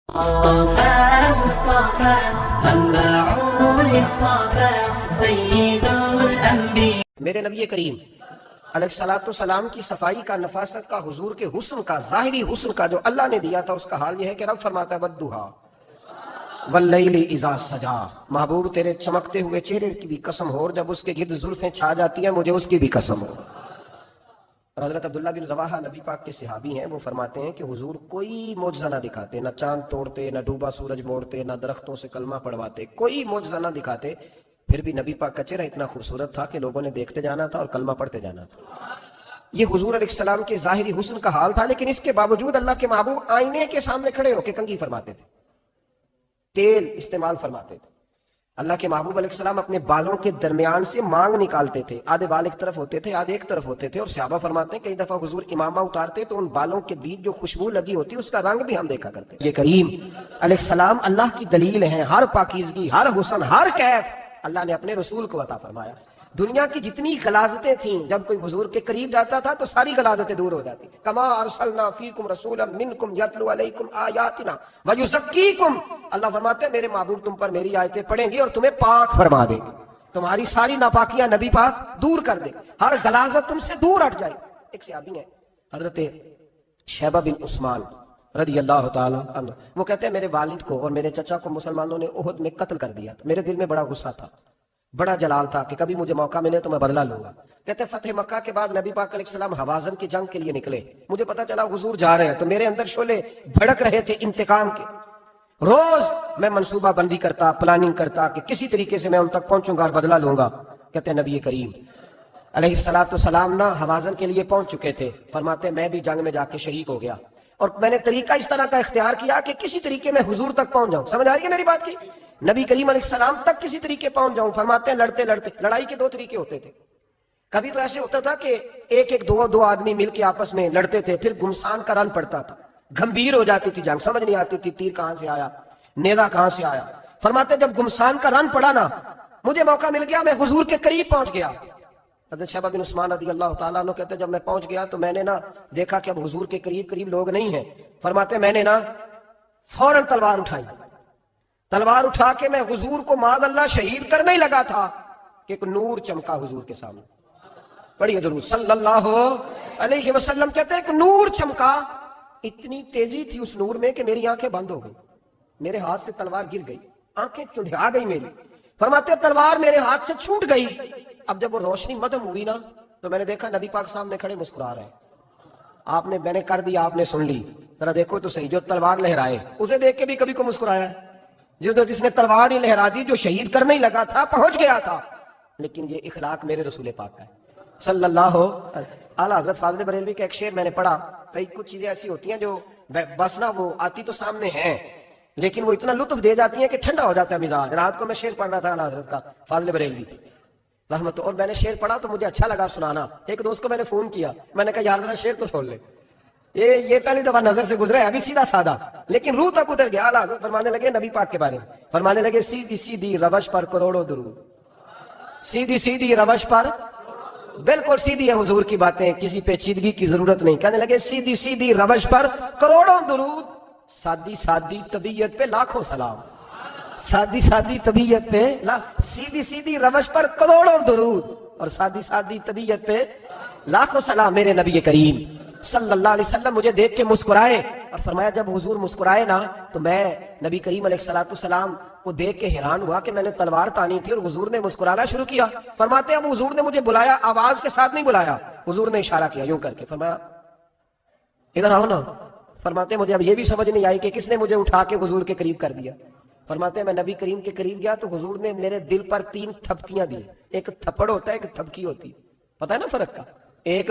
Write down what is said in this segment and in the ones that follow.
مصطفى مصطفى منبع للصفا سيد الأنبياء. میرے نبی کریم علیہ الصلوۃ والسلام کی صفائی کا، نفاست کا، حضور کے حسن کا، ظاہری حسن کا جو اللہ نے دیا تھا، اس کا حال یہ ہے کہ رب فرماتا ہے والضحیٰ واللیل اذا سجا، محبوب تیرے چمکتے ہوئے چہرے کی بھی قسم ہو، اور جب اس کے گرد زلفیں چھا جاتی ہیں مجھے اس کی بھی قسم ہو. اور حضرت عبداللہ بن رواحہ نبی پاک کے صحابی ہیں، وہ فرماتے ہیں کہ حضور کوئی معجزہ نہ دکھاتے، نہ چاند توڑتے، نہ ڈوبا سورج موڑتے، نہ درختوں سے کلمہ پڑھواتے، کوئی معجزہ نہ دکھاتے، پھر بھی نبی پاک کا چہرہ اتنا خوبصورت تھا کہ لوگوں نے دیکھتے جانا تھا اور کلمہ پڑھتے جانا تھا. یہ حضور علیہ السلام کے ظاہری حسن کا حال تھا، لیکن اس کے باوجود اللہ کے محبوب آئینے کے سامنے کھڑے ہو کے کنگھی فرماتے تھے، تیل استعمال فرماتے تھے. اللہ کے محبوب علیہ السلام اپنے بالوں کے درمیان سے مانگ نکالتے تھے، آدھے بال ایک طرف ہوتے تھے، آدھے ایک طرف ہوتے تھے، اور صحابہ فرماتے ہیں کئی دفعہ حضور امامہ اتارتے تو ان بالوں کے بیچ جو خوشبو لگی ہوتی اس کا رنگ بھی ہم دیکھا کرتے. یہ کریم علیہ السلام اللہ کی دلیل ہیں، ہر پاکیزگی، ہر حسن، ہر کیف اللہ نے اپنے رسول کو عطا فرمایا. دنیا کی جتنی غلاظتیں تھیں، جب کوئی حضور کے قریب جاتا تھا تو ساری غلاظتیں دور ہو جاتی. کما ارسلنا فیکم رسولا منکم یتلو علیکم آیاتنا ویزکیکم، اللہ فرماتے ہیں میرے محبوب تم پر میری آیتیں پڑھیں گی اور تمہیں پاک فرما دیں گے، تمہاری ساری ناپاکیاں نبی پاک دور کر دیں، ہر غلاظت تم سے دور ہٹ جائے. ایک صحابی ہیں حضرت شیبہ بن عثمان رضی اللہ تعالی عنہ، وہ کہتے ہیں میرے والد کو اور میرے چچا کو مسلمانوں نے احد میں قتل کر دیا تھا. میرے دل میں بڑا غصہ تھا، بڑا جلال تھا کہ کبھی مجھے موقع ملے تو میں بدلہ لوں گا. کہتے فتح مکہ کے بعد نبی پاک علیہ السلام حوازن کی جنگ کے لیے نکلے، مجھے پتا چلا حضور جا رہے ہیں تو میرے اندر شعلے بھڑک رہے تھے انتقام کے. روز میں منصوبہ بندی کرتا، پلاننگ کرتا کہ کسی طریقے سے میں ان تک پہنچوں گا اور بدلہ لوں گا. کہتے ہیں نبی کریم علیہ السلام نہ حوازن کے لیے پہنچ چکے تھے، فرماتے میں بھی جنگ میں جا کے شریک ہو گیا اور میں نے طریقہ اس طرح کا اختیار کیا کہ کسی طریقے میں حضور تک پہنچ جاؤں. سمجھ آ رہی ہے میری بات کی؟ نبی کریم علیہ السلام تک کسی طریقے پہنچ جاؤں. فرماتے ہیں لڑتے لڑتے، لڑائی کے دو طریقے ہوتے تھے. کبھی تو ایسے ہوتا تھا کہ ایک دو آدمی مل کے آپس میں لڑتے تھے، پھر گمسان کا رن پڑتا تھا، گھمبیر ہو جاتی تھی جنگ، سمجھ نہیں آتی تھی تیر کہاں سے آیا، نیزہ کہاں سے آیا. فرماتے جب گمسان کا رن پڑا نا، مجھے موقع مل گیا، میں حضور کے قریب پہنچ گیا. حضرت شیبہ بن عثمان رضی اللہ تعالیٰ عنہ کہتے ہیں جب میں پہنچ گیا تو میں نے نا دیکھا کہ اب حضور کے قریب لوگ نہیں ہیں. فرماتے میں نے نا فوراً تلوار اٹھائی، تلوار اٹھا کے میں حضور کو معاذ اللہ شہید کرنے ہی لگا تھا کہ ایک نور چمکا حضور کے سامنے. پڑھیے درود صلی اللہ علیہ وسلم. کہتے ہیں ایک نور چمکا، اتنی تیزی تھی اس نور میں کہ میری آنکھیں بند ہو گئی، میرے ہاتھ سے تلوار گر گئی، آنکھیں چڑھا گئی میری. فرماتے تلوار میرے ہاتھ سے چھوٹ گئی. اب جب وہ روشنی مدھم ہوئی نا تو میں نے دیکھا نبی پاک سامنے کھڑے مسکرا رہے ہیں. میں نے کر دیا، آپ نے سن لی، ذرا دیکھو تو صحیح، جو تلوار لہرائے اسے دیکھ کے بھی کبھی کو مسکرایا؟ جس نے تلوار ہی لہرا دی، جو شہید کرنے ہی لگا تھا، پہنچ گیا تھا. لیکن یہ اخلاق میرے رسول پاک کا ہے صلی اللہ اعلیٰ حضرت فاضل بریلوی کا ایک شعر میں نے پڑھا. کچھ چیزیں ایسی ہوتی ہیں جو بس نا وہ آتی تو سامنے ہیں لیکن وہ اتنا لطف دے جاتی ہیں کہ ٹھنڈا ہو جاتا ہے مزاج. رات کو میں شعر پڑھ رہا تھا اعلیٰ حضرت کا فاضل بریلوی رحمت، اور میں نے شعر پڑھا تو مجھے اچھا لگا سنانا. ایک دوست کو میں نے فون کیا، میں نے کہا یار ذرا شعر تو سن لے، یہ پہلی دفعہ نظر سے گزرا ہے، ابھی سیدھا سادہ لیکن روح تک اتر گیا. اعلیٰ حضرت فرمانے لگے نبی پاک کے بارے میں، فرمانے لگے سیدھی سیدھی روش پر کروڑوں درود، سیدھی سیدھی روش پر، بالکل سیدھی ہے حضور کی باتیں، کسی پیچیدگی کی ضرورت نہیں. کہنے لگے سیدھی سیدھی روش پر کروڑوں درود، سادی سادی طبیعت پہ لاکھوں سلام، سادی سادی طبیعت پہ سیدھی سیدھی روش پر کروڑوں درود اور سادی سادی طبیعت پہ لاکھوں سلام. میرے نبی کریم صلی اللہ علیہ وسلم مجھے دیکھ کے مسکرائے اور فرمایا جب حضور مسکرائے نا تو میں نبی کریم علیہ السلام کو دیکھ کے حیران ہوا کہ میں نے تلوار تانی تھی اور حضور نے مسکرانا شروع کیا. فرماتے اب حضور نے مجھے بلایا، آواز کے ساتھ نہیں بلایا، حضور نے اشارہ کیا یوں کر کے، فرمایا ادھر آؤ نا. فرماتے مجھے اب یہ بھی سمجھ نہیں آئی کہ کس نے مجھے اٹھا کے حضور کے قریب کر دیا. فرماتے میں نبی کریم کے قریب گیا تو حضور نے میرے دل پر 3 تھپکیاں دی. ایک تھپڑ ہوتا ہے، ایک تھپکی ہوتی، پتہ ہے نا فرق کا؟ ایک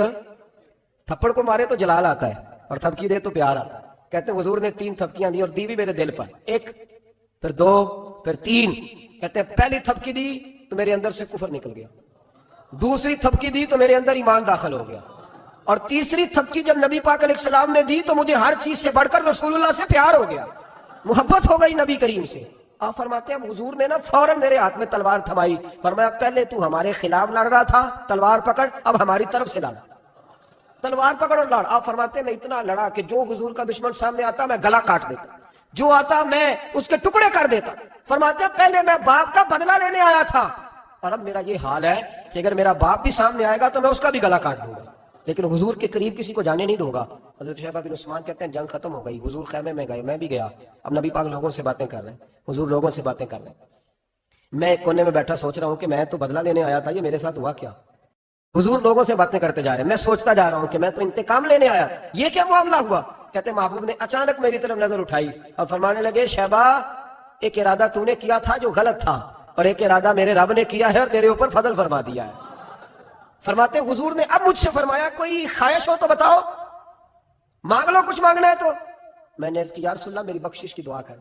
تھپڑ کو مارے تو جلال آتا ہے اور تھپکی دے تو پیار آتا ہے. کہتے ہیں حضور نے 3 تھپکیاں دی اور دی بھی میرے دل پر، ایک پھر 2 پھر 3. کہتے ہیں پہلی تھپکی دی تو میرے اندر سے کفر نکل گیا، دوسری تھپکی دی تو میرے اندر ایمان داخل ہو گیا، اور تیسری تھپکی جب نبی پاک علیہ السلام نے دی تو مجھے ہر چیز سے بڑھ کر رسول اللہ سے پیار ہو گیا، محبت ہو گئی نبی کریم سے. آپ فرماتے ہیں اب حضور نے نا فوراً میرے ہاتھ میں تلوار تھمائی. فرمایا پہلے تو ہمارے خلاف لڑ رہا تھا، تلوار پکڑ، اب ہماری طرف سے لڑ، تلوار پکڑ اور لڑ. آپ فرماتے ہیں میں اتنا لڑا کہ جو حضور کا دشمن سامنے آتا میں گلا کاٹ دیتا. جو آتا میں اس کے ٹکڑے کر دیتا. فرماتے ہیں پہلے میں باپ کا بدلہ لینے آیا تھا اور اب میرا یہ حال ہے کہ اگر میرا باپ بھی سامنے آئے گا تو میں اس کا بھی گلا کاٹ دوں گا، لیکن حضور کے قریب کسی کو جانے نہیں دوں گا. حضرت شیبہ بن عثمان کہتے ہیں جنگ ختم ہو گئی، حضور خیمے میں گئے، میں بھی گیا. اب نبی پاک لوگوں سے باتیں کر رہے ہیں، حضور لوگوں سے باتیں کر رہے ہیں. میں ایک کونے میں بیٹھا سوچ رہا ہوں کہ میں تو بدلہ لینے آیا تھا، یہ میرے ساتھ ہوا کیا؟ حضور لوگوں سے باتیں کرتے جا رہے ہیں، میں سوچتا جا رہا ہوں کہ میں تو انتقام لینے آیا، یہ کیا معاملہ ہوا؟ کہتے ہیں محبوب نے اچانک میری طرف نظر اٹھائی اور فرمانے لگے شیبہ ایک ارادہ تو نے کیا تھا جو غلط تھا، اور ایک ارادہ میرے رب نے کیا ہے اور تیرے اوپر فضل فرما دیا ہے. فرماتے ہیں حضور نے اب مجھ سے فرمایا کوئی خواہش ہو تو بتاؤ، مانگ لو کچھ مانگنا ہے تو. میں نے عرض کی یا رسول اللہ میری بخشش کی دعا کر،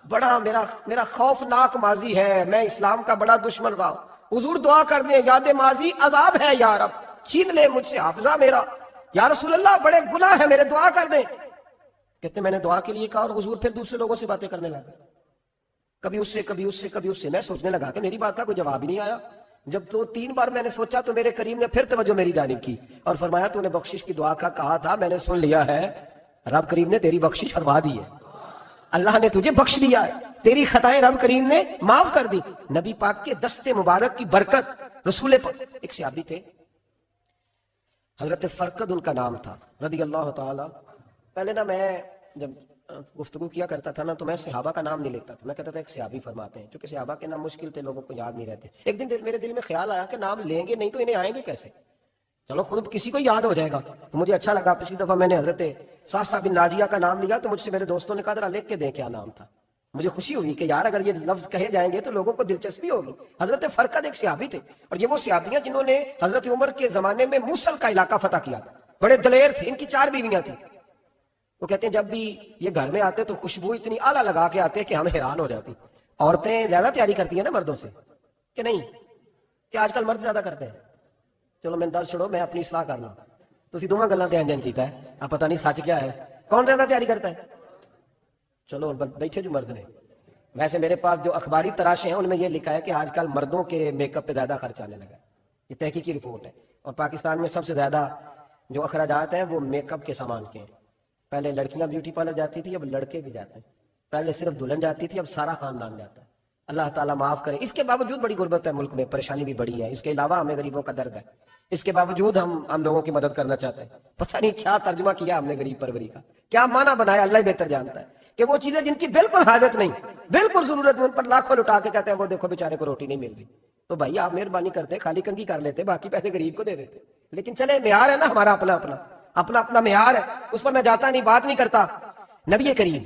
بڑا میرا خوفناک ماضی ہے، میں اسلام کا بڑا دشمن رہا ہوں. حضور دعا کر دیں، یاد ماضی عذاب ہے یا رب، چھین لے مجھ سے حافظہ میرا. یا رسول اللہ بڑے گناہ ہے میرے، دعا کر دیں. کہتے میں نے دعا کے لیے کہا اور حضور پھر دوسرے لوگوں سے باتیں کرنے لگا، کبھی اس سے کبھی اس سے کبھی اس سے. میں سوچنے لگا کہ میری بات کا کوئی جواب ہی نہیں آیا. جب 2-3 بار میں نے سوچا تو میرے کریم نے پھر توجہ میری جانب کی اور فرمایا تو نے بخشش کی دعا کا کہا تھا، میں نے سن لیا ہے، رب کریم نے تیری بخشش فرما دی ہے، اللہ نے تجھے بخش دیا ہے، تیری خطائیں رب کریم نے معاف کر دی. نبی پاک کے دست مبارک کی برکت. رسول پاک ایک صحابی تھے حضرت فرقد ان کا نام تھا رضی اللہ تعالی. پہلے نا میں جب گفتگو کیا کرتا تھا نا تو میں صحابہ کا نام نہیں لیتا تھا، میں کہتا تھا ایک صحابی فرماتے ہیں، کیونکہ صحابہ کے نام مشکل تھے، لوگوں کو یاد نہیں رہتے. ایک دن میرے دل میں خیال آیا کہ نام لیں گے نہیں تو انہیں آئیں گے کیسے، چلو خود کسی کو یاد ہو جائے گا. تو مجھے اچھا لگا، پچھلی دفعہ میں نے حضرت ساسا بن ناجیہ کا نام لیا تو مجھ سے میرے دوستوں نے کہا ذرا لکھ کے دیں کیا نام تھا. مجھے خوشی ہوئی کہ یار اگر یہ لفظ کہے جائیں گے تو لوگوں کو دلچسپی ہوگی. حضرت فرقد ایک صحابی تھے اور یہ وہ صحابیاں جنہوں نے حضرت عمر کے زمانے میں موصل کا علاقہ فتح کیا تھا. بڑے دلیر تھے، ان کی 4 بیویاں تھیں. وہ کہتے ہیں جب بھی یہ گھر میں آتے تو خوشبو اتنی اعلیٰ لگا کے آتے کہ ہم حیران ہو جاتی. عورتیں زیادہ تیاری کرتی ہیں نا مردوں سے کہ نہیں، کہ آج کل مرد زیادہ کرتے ہیں. چلو میں درد چھوڑو، میں اپنی اصلاح کر لوں. تسی دونوں گلاں تے انجن کیتا ہے، اب پتہ نہیں سچ کیا ہے، کون زیادہ تیاری کرتا ہے. چلو بیٹھے جو مرد نے، ویسے میرے پاس جو اخباری تراشے ہیں ان میں یہ لکھا ہے کہ آج کل مردوں کے میک اپ پہ زیادہ خرچ آنے لگا ہے. یہ تحقیقی رپورٹ ہے. اور پاکستان میں سب سے زیادہ جو اخراجات ہیں وہ میک اپ کے سامان کے ہیں. پہلے لڑکیاں بیوٹی پارلر جاتی تھی، اب لڑکے بھی جاتے ہیں. پہلے صرف دلہن جاتی تھی، اب سارا خاندان جاتا ہے. اللہ تعالیٰ معاف کرے. اس کے باوجود بڑی غربت ہے ملک میں، پریشانی بھی بڑی ہے. اس کے علاوہ ہمیں غریبوں کا درد ہے، اس کے باوجود ہم لوگوں کی مدد کرنا چاہتے ہیں. پتہ نہیں کیا ترجمہ کیا ہم نے غریب پروری کا، کیا معنی بنایا، اللہ ہی بہتر جانتا ہے. کہ وہ چیزیں جن کی بالکل حاجت نہیں، بالکل ضرورت نہیں، ان پر لاکھوں لٹا کے کہتے ہیں وہ دیکھو بیچارے کو روٹی نہیں مل رہی. تو بھائی آپ مہربانی کرتے خالی کنگھی کر لیتے، باقی پیسے غریب کو دے دیتے. لیکن چلے معیار ہے نا ہمارا اپنا معیار ہے، اس پر میں جاتا نہیں، بات نہیں کرتا. نبی کریم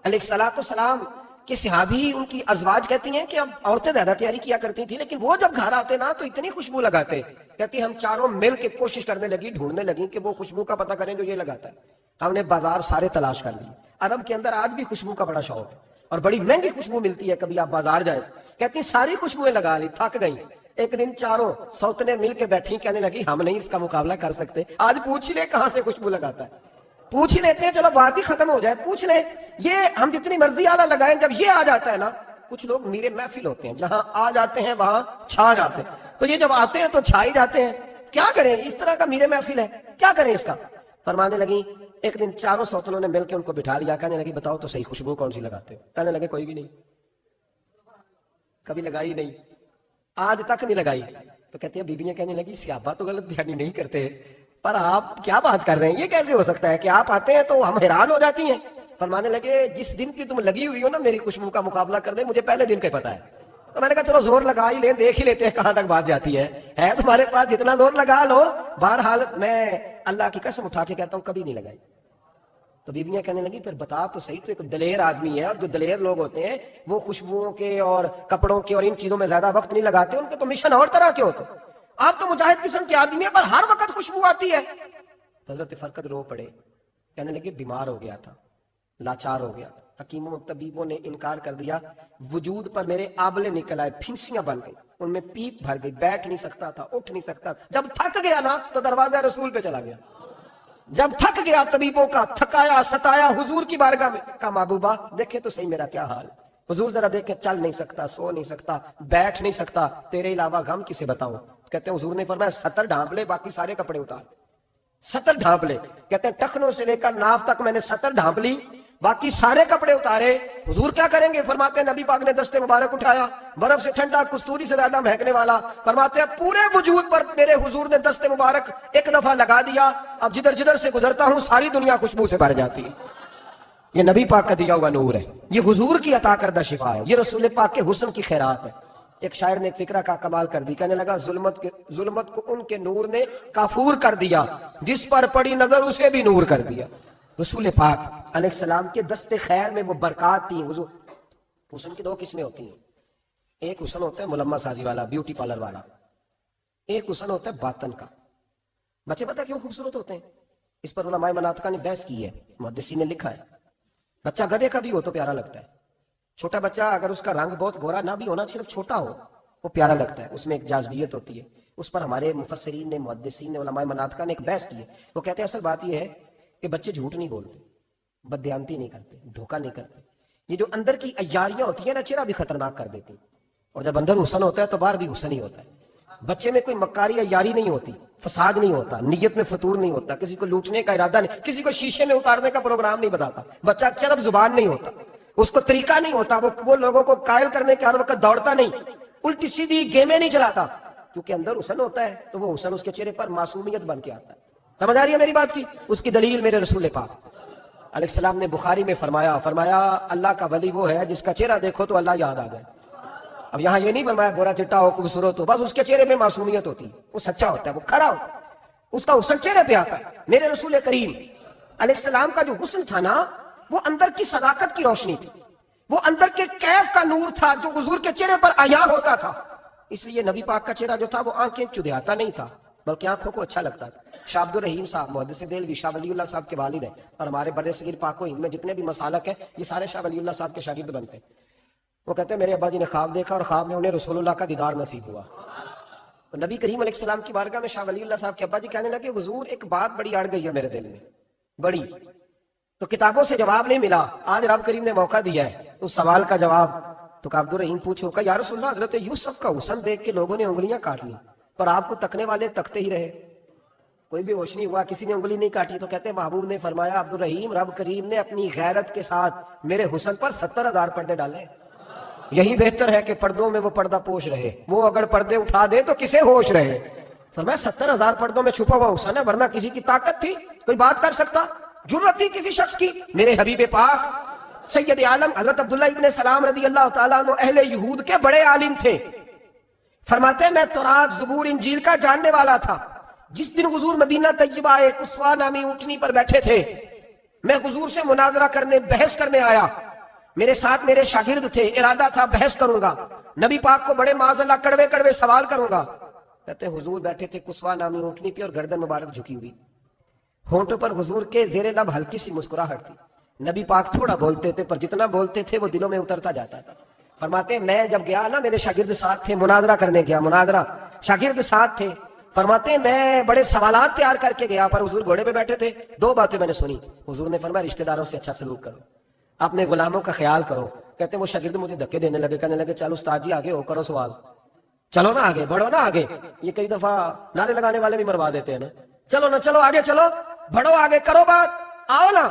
علیہ الصلوۃ والسلام کے صحابی ان کی ازواج کہتی ہیں کہ اب عورتیں زیادہ تیاری کیا کرتی تھیں، لیکن وہ جب گھر آتے نا تو اتنی خوشبو لگاتے. کہتی ہم چاروں مل کے کوشش کرنے لگی، ڈھونڈنے لگی کہ وہ خوشبو کا پتہ کریں جو یہ لگاتا ہے. ہم نے بازار سارے تلاش کر لیے. عرب کے اندر آج بھی خوشبو کا بڑا شوق ہے اور بڑی مہنگی خوشبو ملتی ہے. کبھی آپ بازار جائیں، کہتی ساری خوشبوئیں لگا لی، تھک گئی. ایک دن چاروں سوتنے مل کے بیٹھی، کہنے لگی ہم نہیں اس کا مقابلہ کر سکتے، آج پوچھ لے کہاں سے خوشبو لگاتا ہے. پوچھ ہی لیتے ہیں، چلو بات ہی ختم ہو جائے، پوچھ لیں. یہ ہم جتنی مرضی اعلیٰ لگائیں، جب یہ آ جاتا ہے نا، کچھ لوگ میرے محفل ہوتے ہیں جہاں آ جاتے ہیں وہاں چھا جاتے ہیں. تو یہ جب آتے ہیں تو چھا ہی جاتے ہیں. کیا کریں، اس طرح کا میرے محفل ہے، کیا کریں اس کا. فرمانے لگی ایک دن چاروں سوتنوں نے مل کے ان کو بٹھا لیا. کہنے لگی بتاؤ تو صحیح خوشبو کون سی لگاتے ہو. کہنے لگے کوئی بھی نہیں، کبھی لگائی نہیں، آج تک نہیں لگائی. تو کہتے ہیں بیویاں کہنے لگی صحابہ تو غلط بیانی نہیں کرتے، پر آپ کیا بات کر رہے ہیں، یہ کیسے ہو سکتا ہے کہ آپ آتے ہیں تو ہم حیران ہو جاتی ہیں. فرمانے لگے جس دن کی تم لگی ہوئی ہو نا میری خوشبو کا مقابلہ کر دیں، مجھے پہلے دن کا پتا ہے. تو میں نے کہا چلو زور لگا ہی لیں، دیکھ ہی لیتے ہیں کہاں تک بات جاتی ہے تمہارے پاس جتنا زور لگا لو. بہرحال میں اللہ کی قسم اٹھا کے کہتا ہوں کبھی نہیں لگائی. تو بیویاں کہنے لگی پھر بتا تو صحیح، تو ایک دلیر آدمی ہے، اور جو دلیر لوگ ہوتے ہیں وہ خوشبوؤں کے اور کپڑوں کے اور ان چیزوں میں زیادہ وقت نہیں لگاتے، ان کے تو مشن اور طرح کے ہوتے. آپ تو مجاہد قسم کے آدمی ہیں پر ہر وقت خوشبو آتی ہے. تو حضرت فرقد رو پڑے، کہنے لگے بیمار ہو گیا تھا، لاچار ہو گیا. حکیموں طبیبوں نے انکار کر دیا. وجود پر میرے آبلے نکل آئے، پھنسیاں بن گئی، ان میں پیپ بھر گئی، بیٹھ نہیں سکتا تھا، اٹھ نہیں سکتا. جب تھک گیا نا تو دروازہ رسول پہ چلا گیا. جب تھک گیا طبیبوں کا تھکایا ستایا حضور کی بارگاہ میں، کہا محبوبہ دیکھے تو صحیح میرا کیا حال. حضور ذرا دیکھے، چل نہیں سکتا، سو نہیں سکتا، بیٹھ نہیں سکتا، تیرے علاوہ غم کسے بتاؤں. کہتے ہیں حضور نے فرمایا 70 ڈھانپ لے، باقی سارے کپڑے اتار. 70 ڈھانپ لے. کہتے ہیں ٹخنوں سے لے کر ناف تک میں نے 70 ڈھانپ لی. باقی سارے کپڑے اتارے. حضور کیا کریں گے؟ فرماتے ہیں نبی پاک نے دست مبارک اٹھایا, برف سے ٹھنڈا, کستوری سے زیادہ مہکنے والا, فرماتے ہیں پورے وجود پر میرے حضور نے دست مبارک ایک دفعہ لگا دیا, اب جدھر جدھر سے گزرتا ہوں ساری دنیا خوشبو سے بھر جاتی ہے. یہ نبی پاک کا دیا ہوا نور ہے, یہ حضور کی عطا کردہ شفا ہے, یہ رسول پاک کے حسن کی خیرات ہے. ایک شاعر نے ایک فقرہ کا کمال کر دی, کہنے لگا ظلمت کو ان کے نور نے کافور کر دیا, جس پر پڑی نظر اسے بھی نور کر دیا. رسول پاک علیہ السلام کے دست خیر میں وہ برکات تھی. حضور حسن کی دو قسمیں ہوتی ہیں, ایک حسن ہوتا ہے ملمہ سازی والا, بیوٹی پارلر والا, ایک حسن ہوتا ہے باطن کا. بچے پتہ کیوں خوبصورت ہوتے ہیں؟ اس پر علماء مناطق نے بحث کی ہے, محدثین نے لکھا ہے. بچہ گدھے کا بھی ہو تو پیارا لگتا ہے. چھوٹا بچہ اگر اس کا رنگ بہت گورا نہ بھی ہونا, صرف چھوٹا ہو, وہ پیارا لگتا ہے, اس میں ایک جاذبیت ہوتی ہے. اس پر ہمارے مفسرین نے, محدثین نے, علماء مناطق نے ایک بحث کی ہے. وہ کہتے ہیں اصل بات یہ ہے کہ بچے جھوٹ نہیں بولتے, بددیانتی نہیں کرتے, دھوکہ نہیں کرتے. یہ جو اندر کی عیاریاں ہوتی ہیں نا, چہرہ بھی خطرناک کر دیتی ہیں. اور جب اندر حسن ہوتا ہے تو باہر بھی حسن ہی ہوتا ہے. بچے میں کوئی مکاری عیاری نہیں ہوتی, فساد نہیں ہوتا, نیت میں فطور نہیں ہوتا, کسی کو لوٹنے کا ارادہ نہیں, کسی کو شیشے میں اتارنے کا پروگرام نہیں بتاتا. بچہ چرب زبان نہیں ہوتا, اس کو طریقہ نہیں ہوتا, وہ لوگوں کو قائل کرنے کے ہر وقت دوڑتا نہیں, الٹی سیدھی گیمیں نہیں چلاتا, کیونکہ اندر حسن ہوتا ہے. تو وہ حسن اس کے چہرے پر معصومیت بن کے آتا ہے. سمجھ آ رہی ہے میری بات کی؟ اس کی دلیل میرے رسول پاک علیہ السلام نے بخاری میں فرمایا اللہ کا ولی وہ ہے جس کا چہرہ دیکھو تو اللہ یاد آ جائے. اب یہاں یہ نہیں فرمایا گورا چٹا ہو, خوبصورت ہو, بس اس کے چہرے میں معصومیت ہوتی ہے, وہ سچا ہوتا ہے, وہ کھرا ہوتا ہے, اس کا حسن چہرے پہ آتا ہے. میرے رسول کریم علیہ السلام کا جو حسن تھا نا, وہ اندر کی صداقت کی روشنی تھی, وہ اندر کے کیف کا نور تھا جو حضور کے چہرے پر عیا ہوتا تھا. اس لیے نبی پاک کا چہرہ جو تھا وہ آنکھیں چدھیاتا نہیں تھا, بلکہ آنکھوں کو اچھا لگتا تھا. شاہ عبد الرحیم صاحب محدث دہلوی شاہ ولی اللہ صاحب کے والد ہیں, اور ہمارے بر صغیر پاک و ہند میں جتنے بھی مسالک ہیں یہ سارے شاہ ولی اللہ صاحب کے شاگرد بنتے ہیں. وہ کہتے ہیں میرے ابا جی نے خواب دیکھا اور خواب میں انہیں رسول اللہ کا دیدار نصیب ہوا. تو نبی کریم علیہ السلام کی بارگاہ میں شاہ ولی اللہ صاحب کے ابا جی کہنے لگے حضور ایک بات بڑی اڑ گئی ہے میرے دل میں, بڑی, تو کتابوں سے جواب نہیں ملا, آج رب کریم نے موقع دیا ہے اس سوال کا جواب. تو عبد الرحیم پوچھو کہ یا رسول اللہ حضرت یوسف کا حسن دیکھ کے لوگوں نے انگلیاں کاٹ لی, پر آپ کو تکنے والے تکتے ہی رہے, کوئی بھی ہوش نہیں ہوا, کسی نے انگلی نہیں کاٹی. تو کہتے ہیں محبوب نے فرمایا عبد الرحیم رب کریم نے اپنی غیرت کے ساتھ میرے حسن پر 70,000 پردے ڈالے, یہی بہتر ہے کہ پردوں میں وہ پردہ پوش رہے, وہ اگر پردے اٹھا دے تو کسے ہوش رہے. فرمایا 70,000 پردوں میں چھپا ہوا حسن ہے, ورنہ کسی کی طاقت تھی کوئی بات کر سکتا, جرت تھی کسی شخص کی. میرے حبیب پاک سید عالم حضرت عبداللہ ابن سلام رضی اللہ تعالیٰ عنہ اہل یہود کے بڑے عالم تھے. فرماتے ہیں میں تورات زبور انجیل کا جاننے والا تھا. جس دن حضور مدینہ طیبہ ایک قصوہ نامی اونٹنی پر بیٹھے تھے, میں حضور سے مناظرہ کرنے, بحث کرنے آیا. میرے ساتھ میرے شاگرد تھے, ارادہ تھا بحث کروں گا, نبی پاک کو بڑے معاذ اللہ کڑوے کڑوے سوال کروں گا. کہتے ہیں حضور بیٹھے تھے قصوہ نامی اونٹنی پہ اور گردن مبارک جھکی ہوئی, ہونٹوں پر حضور کے زیر لب ہلکی سی مسکراہٹ تھی. نبی پاک تھوڑا بولتے تھے, پر جتنا بولتے تھے وہ دلوں میں اترتا جاتا تھا. فرماتے ہیں میں جب گیا نا, میرے شاگرد ساتھ تھے, مناظرہ کرنے گیا, مناظرہ, شاگرد ساتھ تھے. فرماتے ہیں میں بڑے سوالات تیار کر کے گیا, پر حضور گھوڑے پہ بیٹھے تھے. 2 باتیں میں نے سنی. حضور نے فرمایا رشتہ داروں سے اچھا سلوک کرو, اپنے غلاموں کا خیال کرو. کہتے ہیں وہ شاگرد مجھے دھکے دینے لگے, کہنے لگے چلو استاد جی آگے ہو, کرو سوال, چلو نا آگے بڑھو نا آگے. یہ کئی دفعہ نعرے لگانے والے بھی مروا دیتے ہیں نا, چلو نا چلو آگے, چلو بڑھو آگے, کرو بات, آؤ نا.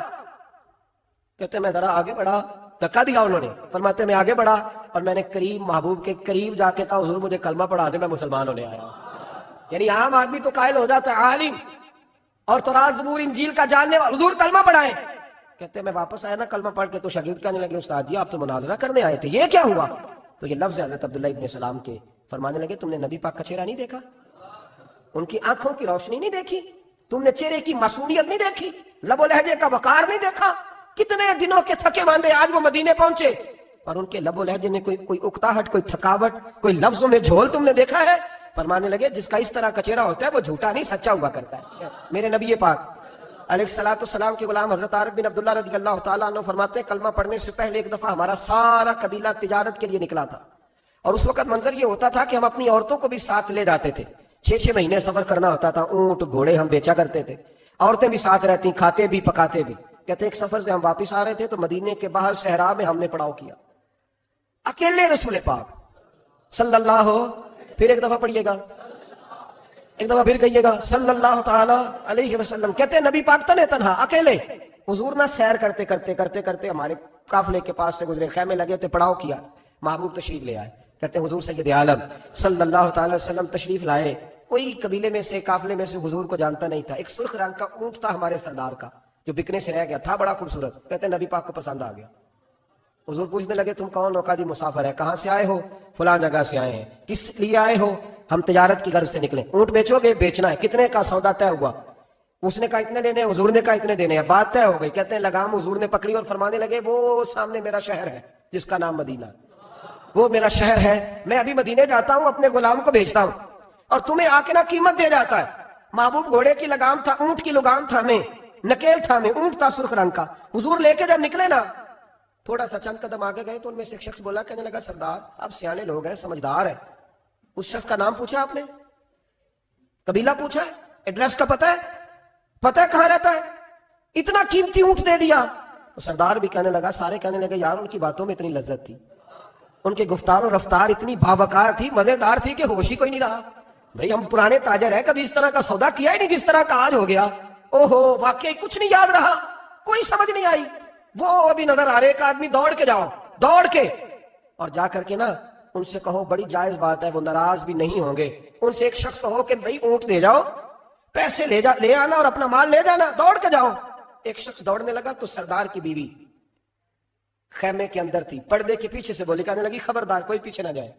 کہتے ہیں میں ذرا آگے بڑھا, دھکا دیا انہوں نے. فرماتے ہیں میں آگے بڑھا اور میں نے قریب محبوب کے قریب جا کے کہا حضور مجھے کلمہ پڑھا دے, میں مسلمان ہونے آیا. یعنی عام آدمی تو قائل ہو جاتا ہے عالم اور تورات زبور انجیل کا جاننے والا, حضور کلمہ پڑھائیں. کہتے ہیں میں واپس آیا نا کلمہ پڑھ کے, تو شاگرد کہنے لگے استاد جی آپ تو مناظرہ کرنے آئے تھے, یہ کیا ہوا؟ تو یہ لفظ حضرت عبداللہ ابن سلام کے. فرمانے لگے تم نے نبی پاک کا چہرہ نہیں دیکھا, ان کی آنکھوں کی روشنی نہیں دیکھی, تم نے چہرے کی معصومیت نہیں دیکھی, لب و لہجے کا وقار نہیں دیکھا. کتنے دنوں کے تھکے ماندے آج وہ مدینے پہنچے, پر ان کے لب و لہجے نے کوئی اکتاہٹ, کوئی تھکاوٹ, کوئی لفظوں میں جھول تم نے دیکھا ہے؟ فرمانے لگے جس کا اس طرح کا چہرہ ہوتا ہے وہ جھوٹا نہیں سچا ہوا کرتا ہے. میرے نبی پاک علیہ الصلوۃ والسلام کے غلام حضرت عارف بن عبداللہ رضی اللہ تعالیٰ عنہ فرماتے ہیں کلمہ پڑھنے سے پہلے ایک دفعہ ہمارا سارا قبیلہ تجارت کے لیے نکلا تھا, اور اس وقت منظر یہ ہوتا تھا کہ ہم اپنی عورتوں کو بھی ساتھ لے جاتے تھے. 6 مہینے سفر کرنا ہوتا تھا, اونٹ گھوڑے ہم بیچا کرتے تھے, عورتیں بھی ساتھ رہتی, کھاتے بھی پکاتے بھی. کہتے ایک سفر سے ہم واپس آ رہے تھے تو مدینے کے باہر صحرا میں ہم نے پڑاؤ کیا, اکیلے رسول پاک صلی اللہ, پھر ایک دفعہ پڑھیے گا, ایک دفعہ پھر کہیے گا صلی اللہ تعالی علیہ وسلم. کہتے ہیں نبی پاک تنہا اکیلے, حضور نہ سیر کرتے کرتے ہمارے قافلے کے پاس سے گزرے، خیمے لگے تھے، پڑاؤ کیا، محبوب تشریف لے آئے، کہتے ہیں حضور سید عالم صلی اللہ تعالی وسلم تشریف لائے، کوئی قبیلے میں سے قافلے میں سے حضور کو جانتا نہیں تھا، ایک سرخ رنگ کا اونٹ تھا ہمارے سردار کا جو بکنے سے رہ گیا تھا، بڑا خوبصورت، کہتے ہیں نبی پاک کو پسند آ گیا، حضور پوچھنے لگے تم کون ہو؟ کہا جی مسافر ہے، کہاں سے آئے ہو؟ فلاں جگہ سے آئے ہیں، کس لیے آئے ہو؟ ہم تجارت کی غرض سے نکلے، اونٹ بیچو گے؟ بیچنا ہے، کتنے کا؟ سودا طے ہوا، اس نے کہا اتنے لینے ہیں، حضور نے کہا اتنے دینے ہیں، بات طے ہو گئی، کہتے ہیں لگام حضور نے پکڑی اور فرمانے لگے وہ سامنے میرا شہر ہے جس کا نام مدینہ، وہ میرا شہر ہے، میں ابھی مدینے جاتا ہوں، اپنے غلام کو بھیجتا ہوں اور تمہیں آ کے نہ قیمت دے جاتا ہے۔ محبوب گھوڑے کی لگام تھا، اونٹ کی لگام تھا، میں نکیل تھا، میں اونٹ تھا سرخ رنگ کا، حضور لے کے جب نکلے نا تھوڑا سا چند قدم آگے گئے تو ان میں سے ایک شخص بولا، کہنے لگا سردار آپ سیانے لوگ ہیں، سمجھدار ہیں، اس شخص کا نام پوچھا آپ نے؟ قبیلہ پوچھا ہے؟ ایڈریس کا پتہ ہے؟ پتہ ہے کہاں رہتا ہے؟ اتنا قیمتی اونٹ دے دیا۔ تو سردار بھی کہنے لگا، سارے کہنے لگے یار ان کی باتوں میں اتنی لذت تھی، ان کے گفتار و رفتار اتنی بھاوکار تھی، مزیدار تھی کہ ہوش ہی کوئی نہیں رہا۔ بھئی ہم پرانے تاجر ہیں، کبھی اس طرح کا سودا کیا ہی نہیں جس طرح کا آج ہو گیا۔ اوہو واقعی کچھ نہیں یاد رہا، کوئی سمجھ نہیں آئی۔ وہ ابھی نظر آ رہے، ایک آدمی دوڑ کے جاؤ، دوڑ کے اور جا کر کے نا ان سے کہو بڑی جائز بات ہے، وہ ناراض بھی نہیں ہوں گے، ان سے ایک شخص کہو کہ بھئی اونٹ دے جاؤ، پیسے لے آنا اور اپنا مال لے جانا، دوڑ کے جاؤ۔ ایک شخص دوڑنے لگا تو سردار کی بیوی خیمے کے اندر تھی، پردے کے پیچھے سے بولی، کہنے لگی خبردار کوئی پیچھے نہ جائے،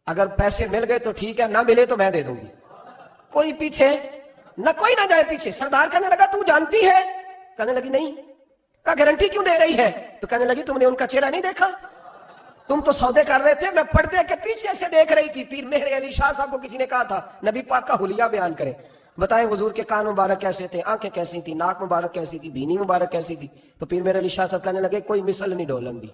اگر پیسے مل گئے تو ٹھیک ہے، نہ ملے تو میں دے دوں گی، کوئی پیچھے نہ، کوئی نہ جائے پیچھے۔ سردار کہنے لگا تو جانتی ہے؟ کہنے لگی نہیں۔ کہا گارنٹی کیوں دے رہی ہے؟ تو کہنے لگی تم نے ان کا چہرہ نہیں دیکھا؟ تم تو سودے کر رہے تھے، میں پردے کے پیچھے سے دیکھ رہی تھی۔ پیر مہر علی شاہ صاحب کو کسی نے کہا تھا نبی پاک کا حلیہ بیان کرے، بتائیں حضور کے کان مبارک کیسے تھے، آنکھیں کیسی تھی، ناک مبارک کیسی تھی، بینی مبارک کیسی تھی؟ تو پیر مہر علی شاہ صاحب کہنے لگے کوئی مثل نہیں ڈھولن دی،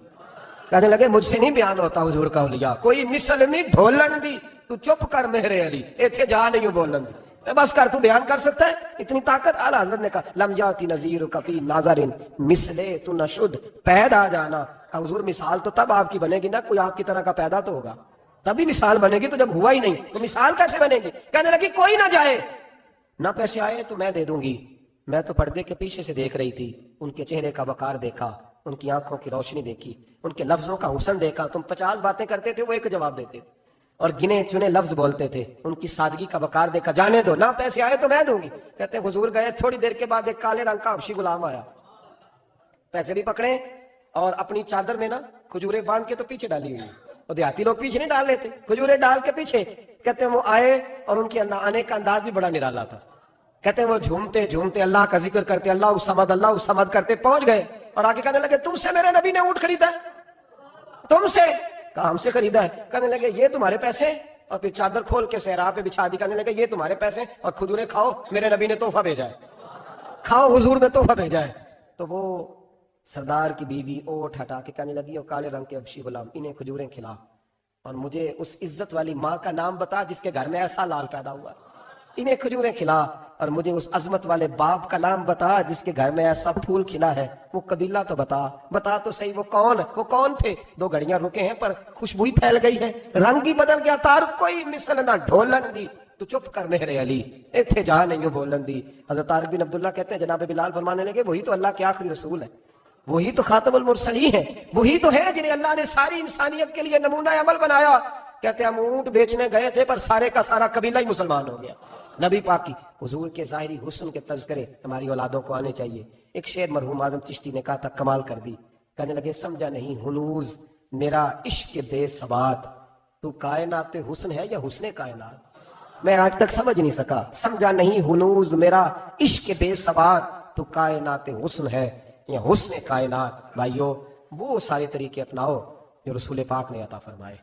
کہنے لگے مجھ سے نہیں بیان ہوتا حضور کا حلیہ، کوئی مثل نہیں ڈھولن دی، تو چپ کر مہر علی، ایتھے جا نہیں بولن دی، بس کر، تو بیان کر سکتا ہے اتنی طاقت؟ اعلیٰ حضرت نے کہا لم یاتی نذیر کفی ناظرن مثلے تو نشد پیدا جانا۔ حضور مثال تو تب آپ کی بنے گی نا، کوئی آپ کی طرح کا پیدا تو ہوگا، تبھی مثال بنے گی، تو جب ہوا ہی نہیں تو مثال کیسے بنے گی؟ کہنے لگی کوئی نہ جائے، نہ پیسے آئے تو میں دے دوں گی۔ میں تو پردے کے پیچھے سے دیکھ رہی تھی، ان کے چہرے کا وقار دیکھا، ان کی آنکھوں کی روشنی دیکھی، ان کے لفظوں کا حسن دیکھا، تم 50 باتیں کرتے تھے وہ ایک جواب دیتے اور گنے چنے لفظ بولتے تھے، ان کی سادگی کا وقار دیکھا، جانے دو، نہ پیسے آئے تو میں دوں گی۔ کہتے ہیں حضور گئے، تھوڑی دیر کے بعد ایک کالے رنگ کا حبشی غلام آیا، پیسے بھی پکڑے اور اپنی چادر میں نا کھجورے باندھ کے تو پیچھے ڈالی ہوئی، اور دیہاتی لوگ پیچھے نہیں ڈال لیتے، کھجورے ڈال کے پیچھے۔ کہتے ہیں وہ آئے اور ان کے آنے کا انداز بھی بڑا نرالا تھا، کہتے ہیں وہ جھومتے جھومتے اللہ کا ذکر کرتے، اللہ الصمد کرتے پہنچ گئے اور آگے کہنے لگے تم سے میرے نبی نے اونٹ خریدا ہے؟ تم سے؟ کہا ہم سے خریدا ہے۔ کہنے لگے یہ تمہارے پیسے؟ اور پھر چادر کھول کے صحرا پہ بچھا دی، کہنے لگے یہ تمہارے پیسے اور کھجورے کھاؤ، میرے نبی نے تحفہ بھیجا ہے، کھاؤ حضور نے تحفہ بھیجا ہے۔ تو وہ سردار کی بیوی اوٹ ہٹا کے کہنے لگی اور کالے رنگ کے حبشی غلام انہیں کھجوریں کھلا اور مجھے اس عزت والی ماں کا نام بتا جس کے گھر میں ایسا لال پیدا ہوا، انہیں کھجوریں کھلا، اور مجھے اس عظمت والے باپ کا نام بتا جس کے گھر میں ایسا پھول کھلا ہے، وہ قبیلہ تو بتا تو صحیح، وہ کون تھے؟ 2 گھڑیاں رکے ہیں پر خوشبو ہی پھیل گئی ہے، رنگ ہی بدل گیا، تار کوئی مثل نہ ڈھولن دی، تو چپ کر مہر علی، ایتھے جا نہیں بولن دی۔ حضرت طارق بن عبداللہ کہتے ہیں جناب بلال فرمانے لگے وہی تو اللہ کے آخری رسول ہے، وہی تو خاتم المرسلین ہے، وہی تو ہے جنہیں اللہ نے ساری انسانیت کے لیے نمونہ عمل بنایا۔ کہتے ہیں ہم اونٹ بیچنے گئے تھے پر سارے کا سارا قبیلہ ہی مسلمان ہو گیا۔ نبی پاک کی حضور کے ظاہری حسن کے تذکرے ہماری اولادوں کو آنے چاہیے۔ ایک شعر مرحوم اعظم چشتی نے کہا تھا، کمال کر دی، کہنے لگے سمجھا نہیں ہنوز میرا عشق بے ثبات، تو کائنات حسن ہے یا حسن کائنات؟ میں آج تک سمجھ نہیں سکا، سمجھا نہیں ہنوز میرا عشق بے ثبات، تو کائنات حسن ہے یا حسن کائنات۔ بھائیو وہ سارے طریقے اپناؤ جو رسول پاک نے عطا فرمائے۔